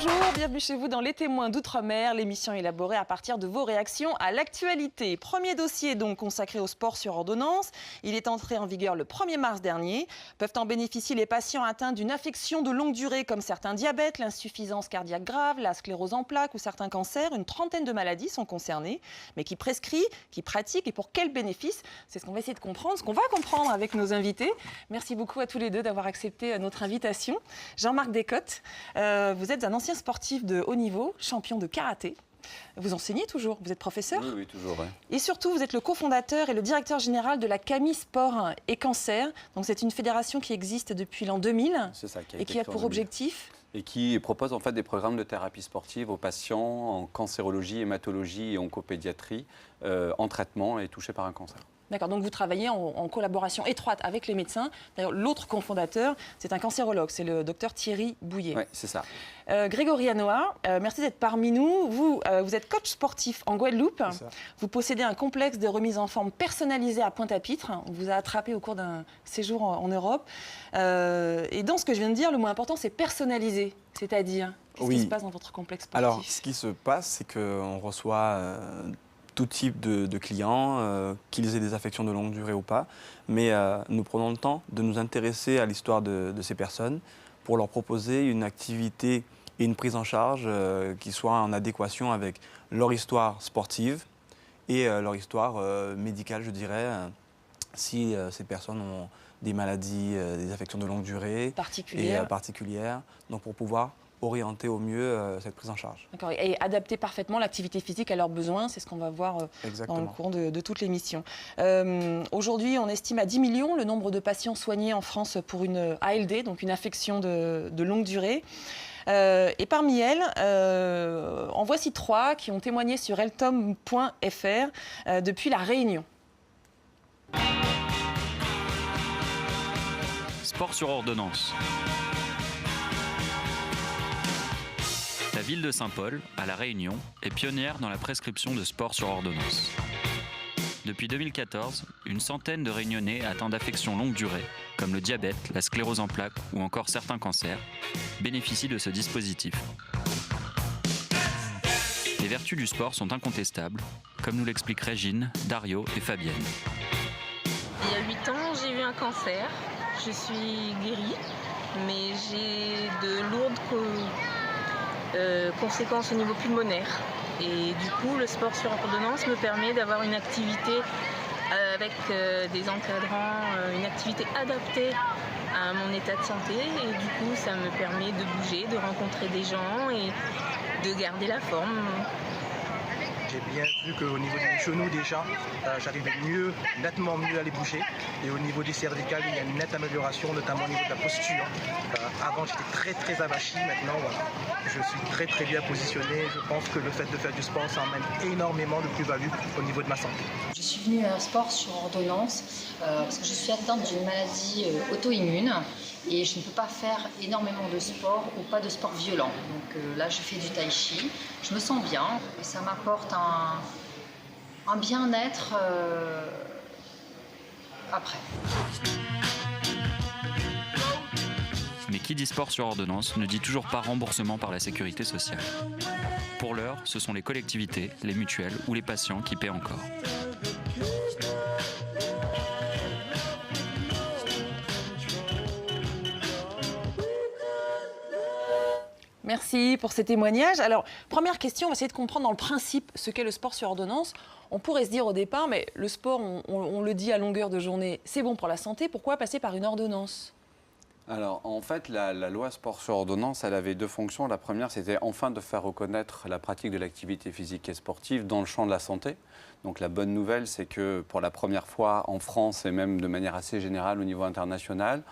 Bonjour, bienvenue chez vous dans Les Témoins d'Outre-mer, l'émission élaborée à partir de vos réactions à l'actualité. Premier dossier donc consacré au sport sur ordonnance. Il est entré en vigueur le 1er mars dernier. Peuvent en bénéficier les patients atteints d'une affection de longue durée comme certains diabètes, l'insuffisance cardiaque grave, la sclérose en plaques ou certains cancers. Une trentaine de maladies sont concernées. Mais qui prescrit, qui pratique et pour quels bénéfices? C'est ce qu'on va essayer de comprendre, ce qu'on va comprendre avec nos invités. Merci beaucoup à tous les deux d'avoir accepté notre invitation. Jean-Marc Descotes, vous êtes un ancien sportif de haut niveau, champion de karaté. Vous enseignez toujours, vous êtes professeur? Oui, toujours. Ouais. Et surtout, vous êtes le cofondateur et le directeur général de la CAMI Sport et Cancer. Donc c'est une fédération qui existe depuis l'an 2000 et qui a pour objectif... Et qui propose en fait des programmes de thérapie sportive aux patients en cancérologie, hématologie et oncopédiatrie en traitement et touchés par un cancer. D'accord, donc vous travaillez en collaboration étroite avec les médecins. D'ailleurs, l'autre cofondateur, c'est un cancérologue, c'est le docteur Thierry Bouillet. Oui, c'est ça. Grégory Hanoa, merci d'être parmi nous. Vous êtes coach sportif en Guadeloupe. Vous possédez un complexe de remise en forme personnalisé à Pointe-à-Pitre. On vous a attrapé au cours d'un séjour en Europe. Et dans ce que je viens de dire, le mot important, c'est personnalisé. C'est-à-dire, qu'est-ce qui se passe dans votre complexe sportif? Alors, ce qui se passe, c'est qu'on reçoit... tout type de clients, qu'ils aient des affections de longue durée ou pas. Mais nous prenons le temps de nous intéresser à l'histoire de ces personnes pour leur proposer une activité et une prise en charge qui soit en adéquation avec leur histoire sportive et leur histoire médicale, je dirais, si ces personnes ont des maladies, des affections de longue durée particulières. Donc pour pouvoir orienter au mieux cette prise en charge. D'accord, et adapter parfaitement l'activité physique à leurs besoins, c'est ce qu'on va voir dans le cours de toute l'émission. Aujourd'hui, on estime à 10 millions le nombre de patients soignés en France pour une ALD, donc une affection de longue durée. Et parmi elles, en voici 3 qui ont témoigné sur eltom.fr depuis la Réunion. Sport sur ordonnance. La ville de Saint-Paul, à La Réunion, est pionnière dans la prescription de sport sur ordonnance. Depuis 2014, une centaine de Réunionnais atteints d'affections longue durée, comme le diabète, la sclérose en plaques ou encore certains cancers, bénéficient de ce dispositif. Les vertus du sport sont incontestables, comme nous l'expliquent Régine, Dario et Fabienne. Il y a 8 ans, j'ai eu un cancer. Je suis guérie, mais j'ai de lourdes conséquences au niveau pulmonaire. Et du coup, le sport sur ordonnance me permet d'avoir une activité avec des encadrants, une activité adaptée à mon état de santé. Et du coup, ça me permet de bouger, de rencontrer des gens et de garder la forme. J'ai bien vu qu'au niveau des genoux déjà, j'arrivais nettement mieux à les bouger. Et au niveau des cervicales, il y a une nette amélioration, notamment au niveau de la posture. Avant, j'étais très avachi. Maintenant, voilà, je suis très bien positionné. Je pense que le fait de faire du sport, ça emmène énormément de plus-value au niveau de ma santé. Je suis venue à un sport sur ordonnance parce que je suis atteinte d'une maladie auto-immune. Et je ne peux pas faire énormément de sport ou pas de sport violent. Donc là, je fais du tai chi. Je me sens bien et ça m'apporte un bien-être après. Mais qui dit sport sur ordonnance ne dit toujours pas remboursement par la sécurité sociale. Pour l'heure, ce sont les collectivités, les mutuelles ou les patients qui paient encore. Merci pour ces témoignages. Alors, première question, on va essayer de comprendre dans le principe ce qu'est le sport sur ordonnance. On pourrait se dire au départ, mais le sport, on le dit à longueur de journée, c'est bon pour la santé, pourquoi passer par une ordonnance ? Alors, en fait, la loi sport sur ordonnance, elle avait 2 fonctions. La première, c'était enfin de faire reconnaître la pratique de l'activité physique et sportive dans le champ de la santé. Donc, la bonne nouvelle, c'est que pour la première fois en France et même de manière assez générale au niveau international,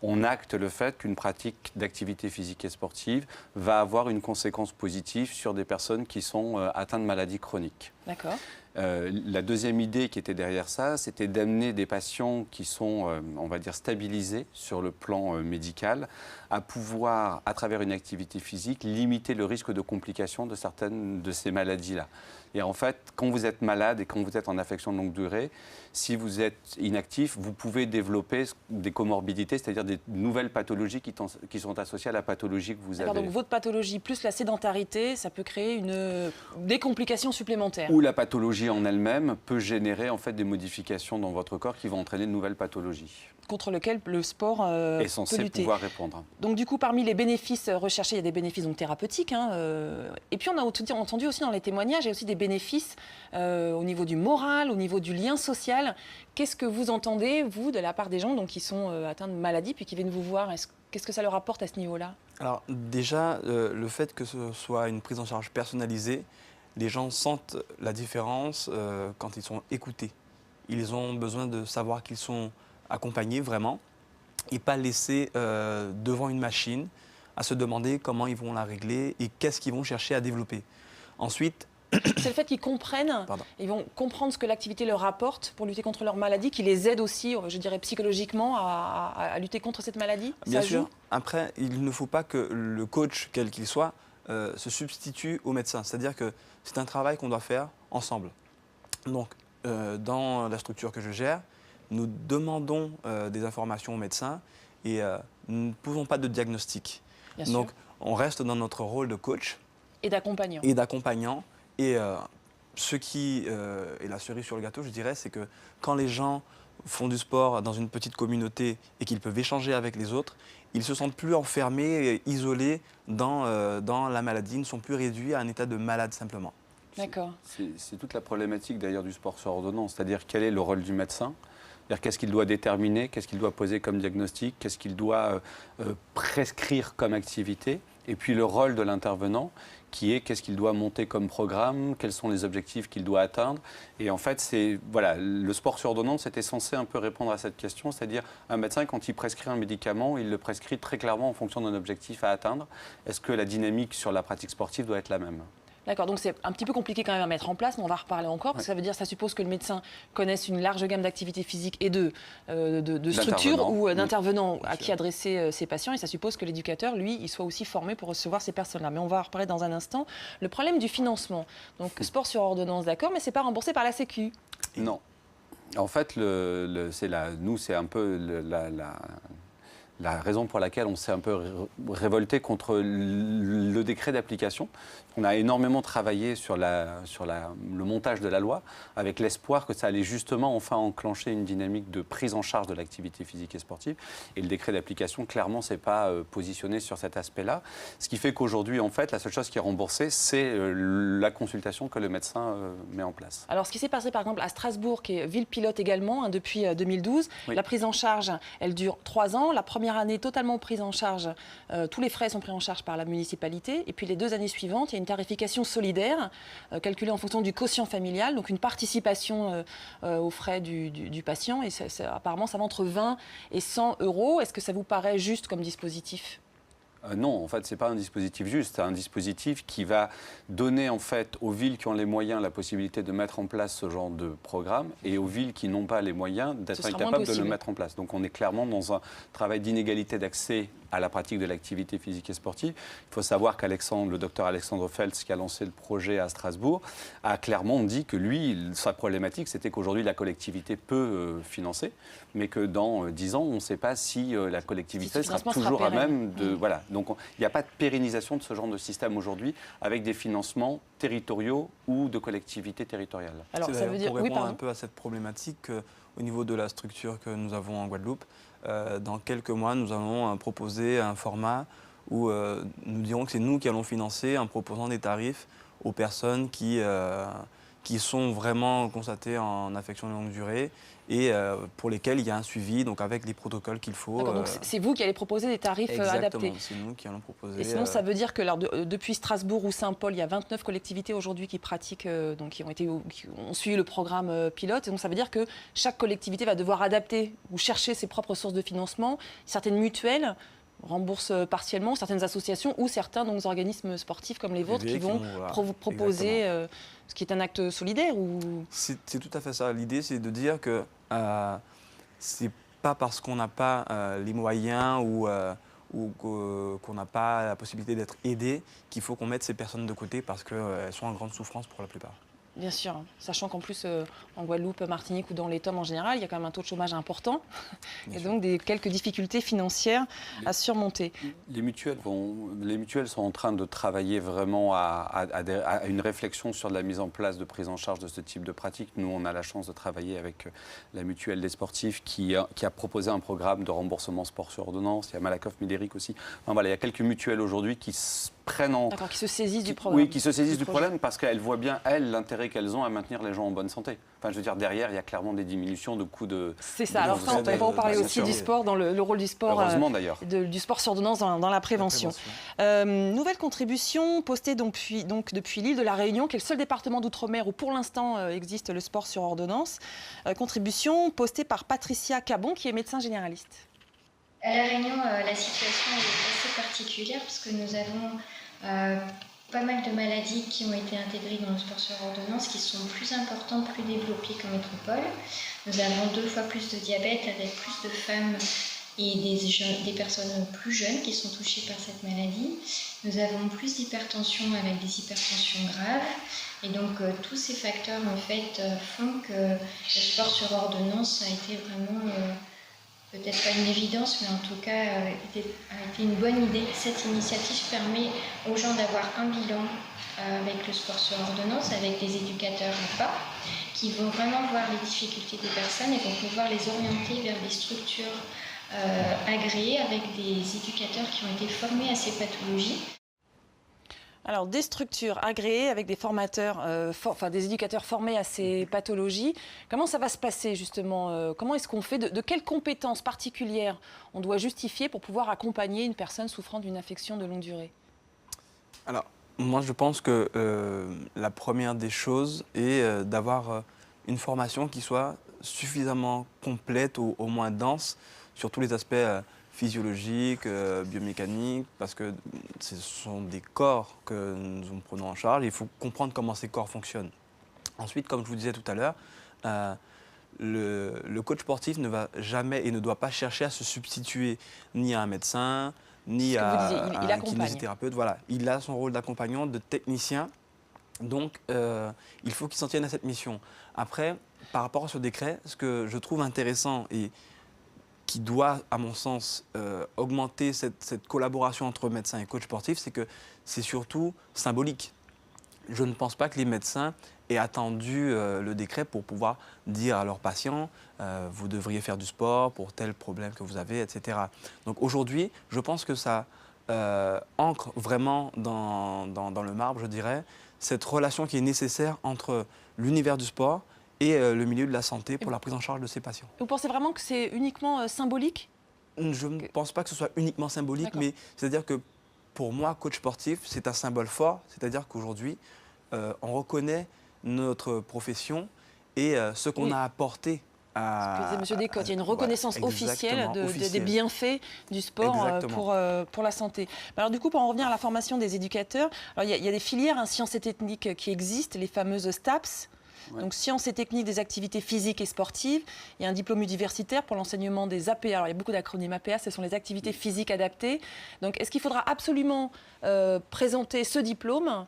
on acte le fait qu'une pratique d'activité physique et sportive va avoir une conséquence positive sur des personnes qui sont atteintes de maladies chroniques. D'accord. La deuxième idée qui était derrière ça, c'était d'amener des patients qui sont, on va dire, stabilisés sur le plan médical, à pouvoir, à travers une activité physique, limiter le risque de complications de certaines de ces maladies-là. Et en fait, quand vous êtes malade et quand vous êtes en affection de longue durée, si vous êtes inactif, vous pouvez développer des comorbidités, c'est-à-dire des nouvelles pathologies qui sont associées à la pathologie que vous avez. Donc votre pathologie plus la sédentarité, ça peut créer des complications supplémentaires. Ou la pathologie en elle-même peut générer en fait des modifications dans votre corps qui vont entraîner de nouvelles pathologies. Contre lequel le sport est censé peut lutter. Pouvoir répondre. Donc du coup, parmi les bénéfices recherchés, il y a des bénéfices donc, thérapeutiques. Et puis on a entendu aussi dans les témoignages, il y a aussi des bénéfices au niveau du moral, au niveau du lien social. Qu'est-ce que vous entendez, vous, de la part des gens donc, qui sont atteints de maladies puis qui viennent vous voir? Qu'est-ce que ça leur apporte à ce niveau-là? Alors déjà, le fait que ce soit une prise en charge personnalisée, les gens sentent la différence quand ils sont écoutés. Ils ont besoin de savoir qu'ils sont accompagnés vraiment et pas laissés devant une machine à se demander comment ils vont la régler et qu'est-ce qu'ils vont chercher à développer. Ensuite, c'est le fait qu'ils comprennent, ils vont comprendre ce que l'activité leur apporte pour lutter contre leur maladie, qui les aide aussi, je dirais psychologiquement, à lutter contre cette maladie. Bien sûr. Après, il ne faut pas que le coach, quel qu'il soit, se substitue au médecin. C'est-à-dire que c'est un travail qu'on doit faire ensemble. Donc, dans la structure que je gère, nous demandons des informations aux médecins et nous ne pouvons pas de diagnostic. Donc, on reste dans notre rôle de coach. Et d'accompagnant. Et ce qui est la cerise sur le gâteau, je dirais, c'est que quand les gens font du sport dans une petite communauté et qu'ils peuvent échanger avec les autres, ils ne se sentent plus enfermés, isolés dans la maladie, ils ne sont plus réduits à un état de malade simplement. D'accord. C'est toute la problématique d'ailleurs du sport sur ordonnance, c'est-à-dire quel est le rôle du médecin, qu'est-ce qu'il doit déterminer, qu'est-ce qu'il doit poser comme diagnostic, qu'est-ce qu'il doit prescrire comme activité, et puis le rôle de l'intervenant qui est qu'est-ce qu'il doit monter comme programme, quels sont les objectifs qu'il doit atteindre. Et en fait, le sport sur ordonnance était censé un peu répondre à cette question, c'est-à-dire un médecin, quand il prescrit un médicament, il le prescrit très clairement en fonction d'un objectif à atteindre. Est-ce que la dynamique sur la pratique sportive doit être la même ? D'accord, donc c'est un petit peu compliqué quand même à mettre en place, mais on va reparler encore, parce que ça veut dire, ça suppose que le médecin connaisse une large gamme d'activités physiques et de structures ou d'intervenants à qui adresser ses patients, et ça suppose que l'éducateur, lui, il soit aussi formé pour recevoir ces personnes-là. Mais on va en reparler dans un instant. Le problème du financement, donc sport sur ordonnance, d'accord, mais c'est pas remboursé par la Sécu. Non. En fait, nous, c'est un peu la raison pour laquelle on s'est un peu révolté contre le décret d'application. On a énormément travaillé sur le montage de la loi, avec l'espoir que ça allait justement enfin enclencher une dynamique de prise en charge de l'activité physique et sportive. Et le décret d'application, clairement, ne s'est pas positionné sur cet aspect-là. Ce qui fait qu'aujourd'hui, en fait, la seule chose qui est remboursée, c'est la consultation que le médecin met en place. Alors, ce qui s'est passé, par exemple, à Strasbourg, qui est ville pilote également, depuis 2012, oui. La prise en charge, elle dure 3 ans. La première année, totalement prise en charge, tous les frais sont pris en charge par la municipalité. Et puis, les 2 années suivantes, il y a une tarification solidaire calculée en fonction du quotient familial, donc une participation aux frais du patient. Et apparemment, ça va entre 20 et 100 €. Est-ce que ça vous paraît juste comme dispositif ? Non, en fait, ce n'est pas un dispositif juste. C'est un dispositif qui va donner en fait, aux villes qui ont les moyens la possibilité de mettre en place ce genre de programme et aux villes qui n'ont pas les moyens d'être incapables de le mettre en place. Donc on est clairement dans un travail d'inégalité d'accès à la pratique de l'activité physique et sportive. Il faut savoir le docteur Alexandre Feltz, qui a lancé le projet à Strasbourg, a clairement dit que lui, sa problématique, c'était qu'aujourd'hui, la collectivité peut financer, mais que dans 10 ans, on ne sait pas si la collectivité sera toujours à même de... Voilà. Donc il n'y a pas de pérennisation de ce genre de système aujourd'hui avec des financements territoriaux ou de collectivités territoriales. Alors, ça veut dire... Pour répondre un peu à cette problématique, au niveau de la structure que nous avons en Guadeloupe, dans quelques mois, nous allons proposer un format où nous dirons que c'est nous qui allons financer en proposant des tarifs aux personnes qui sont vraiment constatées en affection de longue durée et pour lesquelles il y a un suivi, donc avec les protocoles qu'il faut. Donc c'est vous qui allez proposer des tarifs adaptés. Exactement, c'est nous qui allons proposer. Et sinon, ça veut dire que depuis Strasbourg ou Saint-Paul, il y a 29 collectivités aujourd'hui qui pratiquent, donc qui ont suivi le programme pilote. Et donc ça veut dire que chaque collectivité va devoir adapter ou chercher ses propres sources de financement. Certaines mutuelles remboursent partiellement, certaines associations ou certains donc, organismes sportifs comme les vôtres qui vont proposer ce qui est un acte solidaire ou... C'est tout à fait ça. L'idée, c'est de dire que c'est pas parce qu'on n'a pas les moyens ou qu'on n'a pas la possibilité d'être aidé qu'il faut qu'on mette ces personnes de côté parce qu'elles sont en grande souffrance pour la plupart. Bien sûr, sachant qu'en plus, en Guadeloupe, Martinique ou dans les TOM en général, il y a quand même un taux de chômage important et donc quelques difficultés financières à surmonter. Les mutuelles sont en train de travailler vraiment à une réflexion sur la mise en place de prise en charge de ce type de pratique. Nous, on a la chance de travailler avec la mutuelle des sportifs qui a proposé un programme de remboursement sport sur ordonnance. Il y a Malakoff Médéric aussi. Enfin, voilà, il y a quelques mutuelles aujourd'hui qui prennent en... D'accord, qui se saisissent du problème. Oui, qui se saisissent du problème parce qu'elles voient bien, elles, l'intérêt qu'elles ont à maintenir les gens en bonne santé. Enfin, je veux dire, derrière, il y a clairement des diminutions de coûts de... C'est ça. Alors ça, on va en parler aussi du sport, dans le rôle du sport. Heureusement, d'ailleurs. Du sport sur ordonnance dans la prévention. Nouvelle contribution postée depuis l'île de la Réunion, qui est le seul département d'outre-mer où pour l'instant existe le sport sur ordonnance. Contribution postée par Patricia Cabon, qui est médecin généraliste. À La Réunion, la situation est assez particulière parce que nous avons pas mal de maladies qui ont été intégrées dans le sport sur ordonnance qui sont plus importantes, plus développées qu'en métropole. Nous avons 2 fois plus de diabète avec plus de femmes et des personnes plus jeunes qui sont touchées par cette maladie. Nous avons plus d'hypertension avec des hypertensions graves. Et donc tous ces facteurs en fait font que le sport sur ordonnance a été vraiment... peut-être pas une évidence, mais en tout cas a été une bonne idée. Cette initiative permet aux gens d'avoir un bilan avec le sport sur ordonnance, avec des éducateurs à pas, qui vont vraiment voir les difficultés des personnes et vont pouvoir les orienter vers des structures agréées avec des éducateurs qui ont été formés à ces pathologies. Alors, des structures agréées avec des formateurs, des éducateurs formés à ces pathologies. Comment ça va se passer justement? Comment est-ce qu'on fait? De quelles compétences particulières on doit justifier pour pouvoir accompagner une personne souffrant d'une affection de longue durée? Alors, moi je pense que la première des choses est d'avoir une formation qui soit suffisamment complète ou au moins dense sur tous les aspects physiologique, biomécanique, parce que ce sont des corps que nous prenons en charge. Il faut comprendre comment ces corps fonctionnent. Ensuite, comme je vous disais tout à l'heure, le coach sportif ne va jamais et ne doit pas chercher à se substituer ni à un médecin, ni à un kinésithérapeute. Voilà. Il a son rôle d'accompagnant, de technicien. Donc, il faut qu'il s'en tienne à cette mission. Après, par rapport à ce décret, ce que je trouve intéressant et qui doit, à mon sens, augmenter cette collaboration entre médecins et coachs sportifs, c'est que c'est surtout symbolique. Je ne pense pas que les médecins aient attendu le décret pour pouvoir dire à leurs patients vous devriez faire du sport pour tel problème que vous avez, etc. Donc aujourd'hui, je pense que ça ancre vraiment dans le marbre, je dirais, cette relation qui est nécessaire entre l'univers du sport et le milieu de la santé pour la prise en charge de ces patients. Vous pensez vraiment que c'est uniquement symbolique? Je ne pense pas que ce soit uniquement symbolique, mais c'est-à-dire que pour moi, coach sportif, c'est un symbole fort. C'est-à-dire qu'aujourd'hui, on reconnaît notre profession et ce qu'on a apporté à... Monsieur Descotes, il y a une reconnaissance officielle des bienfaits du sport pour la santé. Alors du coup, pour en revenir à la formation des éducateurs, alors, il y a des filières, sciences et techniques qui existent, les fameuses STAPS. Ouais. Donc, sciences et techniques des activités physiques et sportives. Il y a un diplôme universitaire pour l'enseignement des APA. Alors, il y a beaucoup d'acronymes APA, ce sont les activités physiques adaptées. Donc, est-ce qu'il faudra absolument présenter ce diplôme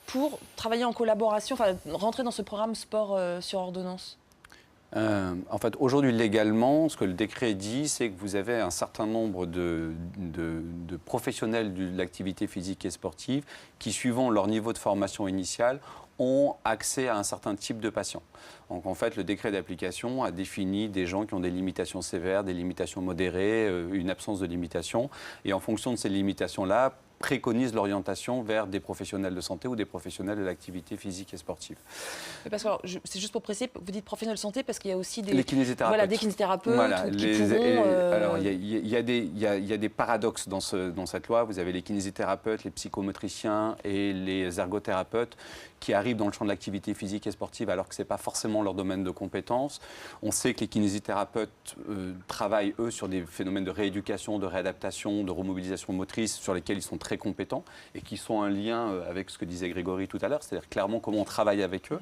pour travailler en collaboration, enfin, rentrer dans ce programme sport sur ordonnance? En fait, aujourd'hui, légalement, ce que le décret dit, c'est que vous avez un certain nombre de professionnels de l'activité physique et sportive qui, suivant leur niveau de formation initiale, ont accès à un certain type de patients. Donc en fait, le décret d'application a défini des gens qui ont des limitations sévères, des limitations modérées, une absence de limitation. Et en fonction de ces limitations-là, préconise l'orientation vers des professionnels de santé ou des professionnels de l'activité physique et sportive. Parce que c'est juste pour préciser, vous dites professionnels de santé parce qu'il y a aussi les kinésithérapeutes. Voilà, des kinésithérapeutes Voilà, qui pourront... Alors, il y a des paradoxes dans cette loi. Vous avez les kinésithérapeutes, les psychomotriciens et les ergothérapeutes qui arrivent dans le champ de l'activité physique et sportive alors que ce n'est pas forcément leur domaine de compétence. On sait que les kinésithérapeutes travaillent, eux, sur des phénomènes de rééducation, de réadaptation, de remobilisation motrice sur lesquels ils sont très compétents et qui sont en lien avec ce que disait Grégory tout à l'heure, c'est-à-dire clairement comment on travaille avec eux.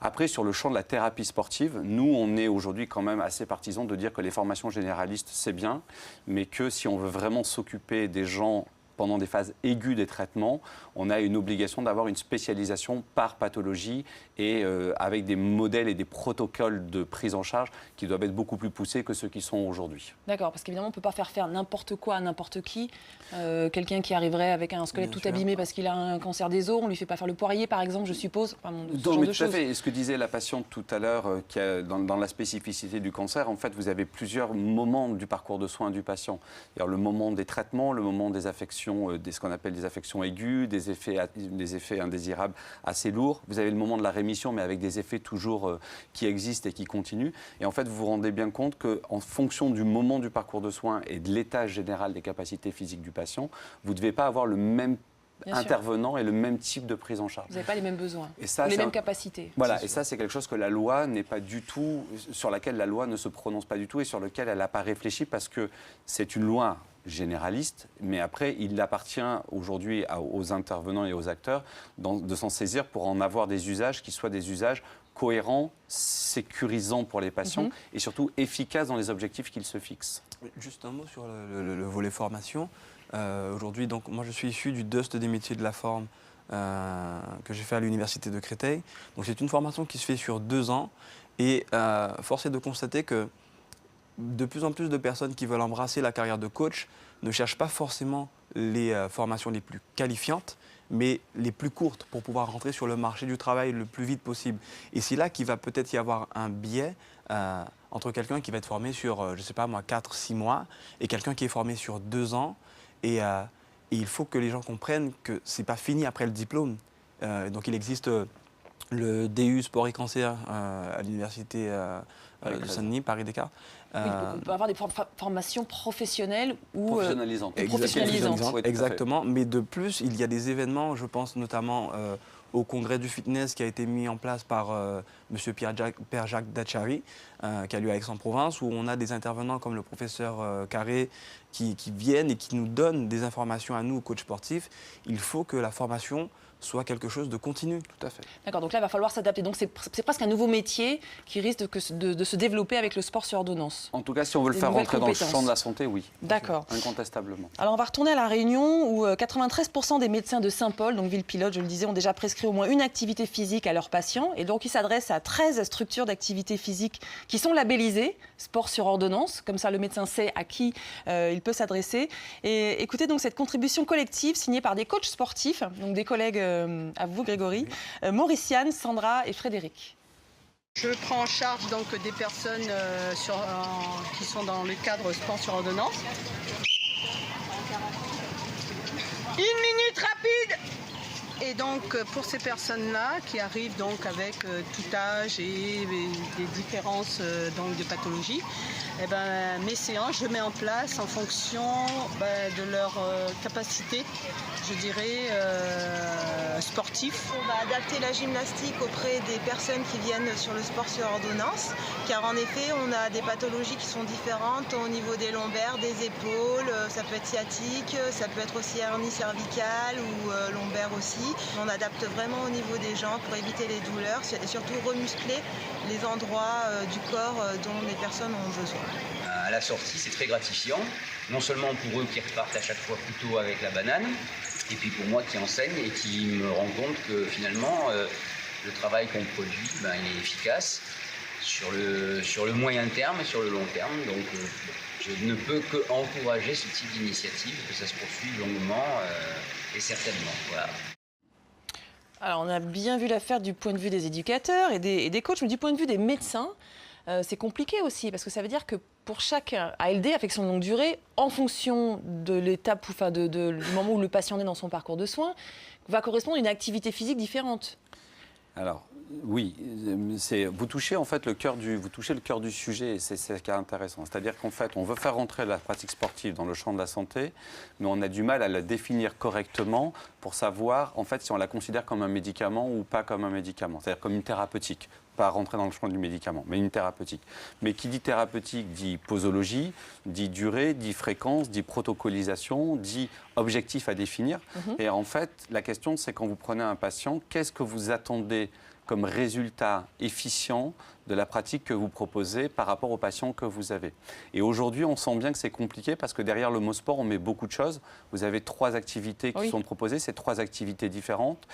Après, sur le champ de la thérapie sportive, nous, on est aujourd'hui quand même assez partisans de dire que les formations généralistes, c'est bien, mais que si on veut vraiment s'occuper des gens pendant des phases aiguës des traitements, on a une obligation d'avoir une spécialisation par pathologie et avec des modèles et des protocoles de prise en charge qui doivent être beaucoup plus poussés que ceux qui sont aujourd'hui. D'accord, parce qu'évidemment, on ne peut pas faire n'importe quoi à n'importe qui. Quelqu'un qui arriverait avec un squelette tout abîmé parce qu'il a un cancer des os, on ne lui fait pas faire le poirier, par exemple, je suppose. Enfin, tout à fait. Et ce que disait la patiente tout à l'heure, dans la spécificité du cancer, en fait, vous avez plusieurs moments du parcours de soins du patient. Alors, le moment des traitements, le moment des affections, ce qu'on appelle des affections aiguës, des effets indésirables assez lourds. Vous avez le moment de la rémission, mais avec des effets toujours qui existent et qui continuent. Et en fait, vous vous rendez bien compte qu'en fonction du moment du parcours de soins et de l'état général des capacités physiques du patient, vous ne devez pas avoir le même intervenant et le même type de prise en charge. Vous n'avez pas les mêmes besoins, et ça, les mêmes capacités. Voilà, et ça, c'est quelque chose que la loi n'est pas du tout, sur laquelle la loi ne se prononce pas du tout et sur lequel elle n'a pas réfléchi parce que c'est une loi généraliste, mais après, il appartient aujourd'hui aux intervenants et aux acteurs de s'en saisir pour en avoir des usages qui soient des usages cohérents, sécurisants pour les patients et surtout efficaces dans les objectifs qu'ils se fixent. Juste un mot sur le volet formation. Aujourd'hui, donc, moi, je suis issu du DUST des métiers de la forme que j'ai fait à l'université de Créteil. Donc, c'est une formation qui se fait sur 2 ans et force est de constater que de plus en plus de personnes qui veulent embrasser la carrière de coach ne cherchent pas forcément les formations les plus qualifiantes, mais les plus courtes pour pouvoir rentrer sur le marché du travail le plus vite possible. Et c'est là qu'il va peut-être y avoir un biais entre quelqu'un qui va être formé sur, je ne sais pas moi, 4-6 mois et quelqu'un qui est formé sur 2 ans. Et il faut que les gens comprennent que ce n'est pas fini après le diplôme. Donc il existe le DU Sport et Cancer à l'université de Saint-Denis, Paris-Descartes. Oui, on peut avoir des formations professionnelles ou professionnalisantes. Exactement, mais de plus, il y a des événements, je pense notamment au congrès du fitness qui a été mis en place par M. Pierre-Jacques Dachary, qui a lieu à Aix-en-Provence, où on a des intervenants comme le professeur Carré qui viennent et qui nous donnent des informations à nous, coachs sportifs. Il faut que la formation soit quelque chose de continu. Tout à fait. D'accord, donc là, il va falloir s'adapter. Donc, c'est presque un nouveau métier qui risque de se développer avec le sport sur ordonnance. En tout cas, si on veut le faire rentrer dans le champ de la santé, oui. D'accord. Incontestablement. Alors, on va retourner à La Réunion, où 93% des médecins de Saint-Paul, donc ville pilote, je le disais, ont déjà prescrit au moins une activité physique à leurs patients. Et donc, ils s'adressent à 13 structures d'activité physique qui sont labellisées sport sur ordonnance. Comme ça, le médecin sait à qui il peut s'adresser. Et écoutez donc cette contribution collective signée par des coachs sportifs, donc des collègues à vous, Grégory, Mauriciane, Sandra et Frédéric. Je prends en charge donc des personnes qui sont dans le cadre sport sur ordonnance. 1 minute rapide! Et donc pour ces personnes-là qui arrivent donc avec tout âge et des différences donc de pathologie, eh ben, mes séances, je mets en place en fonction de leur capacité, je dirais, sportive. On va adapter la gymnastique auprès des personnes qui viennent sur le sport sur ordonnance, car en effet, on a des pathologies qui sont différentes au niveau des lombaires, des épaules, ça peut être sciatique, ça peut être aussi hernie cervicale ou lombaire aussi. On adapte vraiment au niveau des jambes pour éviter les douleurs et surtout remuscler les endroits du corps dont les personnes ont besoin. À la sortie, c'est très gratifiant, non seulement pour eux qui repartent à chaque fois plutôt avec la banane, et puis pour moi qui enseigne et qui me rend compte que finalement le travail qu'on produit, il est efficace sur le moyen terme et sur le long terme. Donc je ne peux qu'encourager ce type d'initiative, que ça se poursuive longuement et certainement. Voilà. Alors on a bien vu l'affaire du point de vue des éducateurs et des coachs, mais du point de vue des médecins, c'est compliqué aussi, parce que ça veut dire que pour chaque ALD, affection de longue durée, en fonction de l'étape, enfin du moment où le patient est dans son parcours de soins, va correspondre à une activité physique différente. Alors, oui, vous touchez en fait le cœur du sujet, et c'est ce qui est intéressant. C'est-à-dire qu'en fait, on veut faire rentrer la pratique sportive dans le champ de la santé, mais on a du mal à la définir correctement pour savoir en fait si on la considère comme un médicament ou pas comme un médicament, c'est-à-dire comme une thérapeutique. Pas rentrer dans le champ du médicament, mais une thérapeutique. Mais qui dit thérapeutique dit posologie, dit durée, dit fréquence, dit protocolisation, dit objectif à définir. Et en fait, la question, c'est quand vous prenez un patient, qu'est-ce que vous attendez comme résultat efficient de la pratique que vous proposez par rapport aux patients que vous avez. Et aujourd'hui, on sent bien que c'est compliqué parce que derrière le mot sport, on met beaucoup de choses. Vous avez 3 activités qui sont proposées, c'est 3 activités différentes.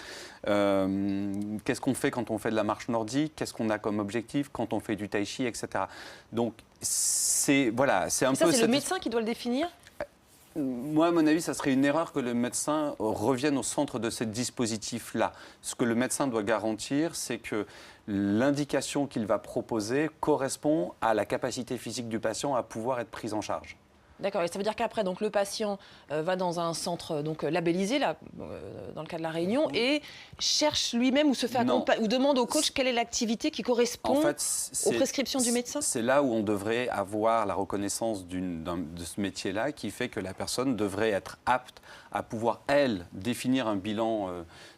Qu'est-ce qu'on fait quand on fait de la marche nordique? Qu'est-ce qu'on a comme objectif quand on fait du tai chi, etc. Donc, c'est un peu... C'est le médecin qui doit le définir? Moi, à mon avis, ça serait une erreur que le médecin revienne au centre de ce dispositif-là. Ce que le médecin doit garantir, c'est que l'indication qu'il va proposer correspond à la capacité physique du patient à pouvoir être prise en charge. D'accord, et ça veut dire qu'après, donc, le patient va dans un centre labellisé, là, dans le cas de la Réunion, et cherche lui-même ou se fait accompagner, ou demande au coach quelle est l'activité qui correspond aux prescriptions du médecin? C'est là où on devrait avoir la reconnaissance de ce métier-là, qui fait que la personne devrait être apte à pouvoir, elle, définir un bilan,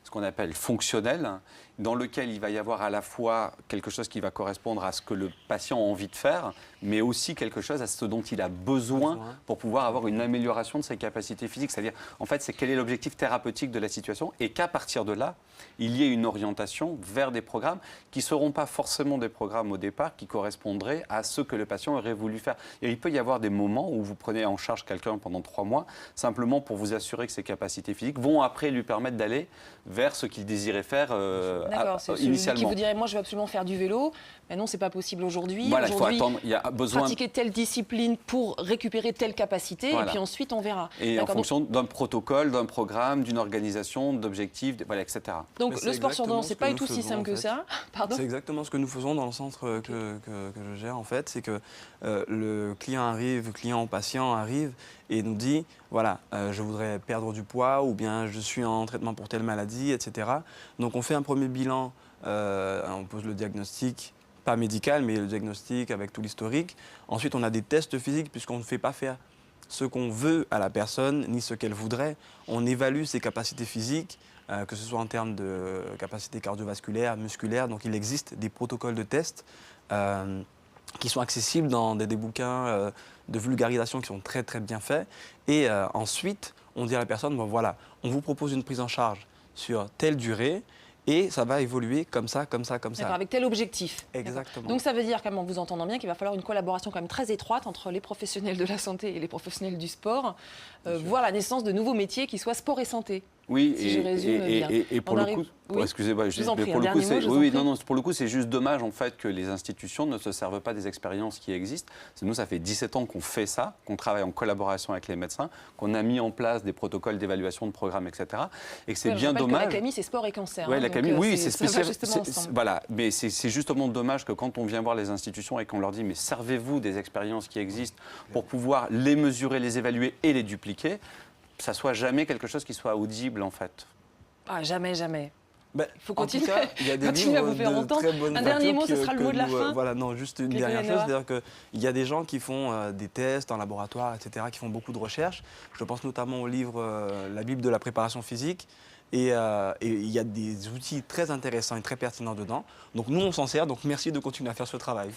ce qu'on appelle fonctionnel, dans lequel il va y avoir à la fois quelque chose qui va correspondre à ce que le patient a envie de faire, mais aussi quelque chose à ce dont il a besoin pour pouvoir avoir une amélioration de ses capacités physiques. C'est-à-dire, en fait, c'est quel est l'objectif thérapeutique de la situation et qu'à partir de là, il y ait une orientation vers des programmes qui ne seront pas forcément des programmes au départ qui correspondraient à ce que le patient aurait voulu faire. Et il peut y avoir des moments où vous prenez en charge quelqu'un pendant 3 mois, simplement pour vous assurer que ses capacités physiques vont après lui permettre d'aller vers ce qu'il désirait faire D'accord, c'est celui qui vous dirait, moi je veux absolument faire du vélo, mais non, c'est pas possible aujourd'hui. Voilà, il faut attendre, il y a besoin... Pratiquer telle discipline pour récupérer telle capacité, et puis ensuite on verra. Et en fonction d'un protocole, d'un programme, d'une organisation, d'objectifs, etc. Donc le sport sur ordonnance, c'est pas du tout si simple que ça. Pardon ? C'est exactement ce que nous faisons dans le centre que je gère, en fait. C'est que le client ou patient arrive et nous dit, voilà, je voudrais perdre du poids ou bien je suis en traitement pour telle maladie, etc. Donc on fait un premier bilan, on pose le diagnostic, pas médical, mais le diagnostic avec tout l'historique. Ensuite, on a des tests physiques puisqu'on ne fait pas faire ce qu'on veut à la personne ni ce qu'elle voudrait. On évalue ses capacités physiques, que ce soit en termes de capacité cardiovasculaire, musculaire. Donc il existe des protocoles de tests qui sont accessibles dans des bouquins de vulgarisation qui sont très très bien faits. Et ensuite, on dit à la personne, bon, voilà, on vous propose une prise en charge sur telle durée et ça va évoluer comme ça, comme ça, comme ça. D'accord, avec tel objectif. Exactement. Donc ça veut dire, en vous entendant bien, qu'il va falloir une collaboration quand même très étroite entre les professionnels de la santé et les professionnels du sport, voir la naissance de nouveaux métiers qui soient sport et santé. Oui, si je résume bien. Et pour le coup, excusez-moi, pour le coup, c'est juste dommage en fait que les institutions ne se servent pas des expériences qui existent. Nous, ça fait 17 ans qu'on fait ça, qu'on travaille en collaboration avec les médecins, qu'on a mis en place des protocoles d'évaluation de programmes, etc. Et que c'est bien dommage. La CAMI, c'est sport et cancer. Oui, la CAMI, oui, c'est spécial. Voilà, mais c'est justement dommage que quand on vient voir les institutions et qu'on leur dit, mais servez-vous des expériences qui existent pour pouvoir les mesurer, les évaluer et les dupliquer, ça soit jamais quelque chose qui soit audible en fait. Ah, jamais, jamais. Il faut continuer. En tout cas, il y a des livres de très bonne Un dernier mot, ce sera le mot de la fin. Voilà, non, juste une dernière chose, c'est-à-dire qu'il y a des gens qui font des tests en laboratoire, etc., qui font beaucoup de recherches. Je pense notamment au livre La Bible de la préparation physique. Et il y a des outils très intéressants et très pertinents dedans. Donc nous, on s'en sert. Donc merci de continuer à faire ce travail.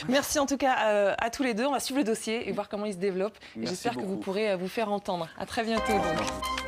Merci en tout cas à tous les deux. On va suivre le dossier et voir comment il se développe. Et j'espère que vous pourrez vous faire entendre. À très bientôt. Donc.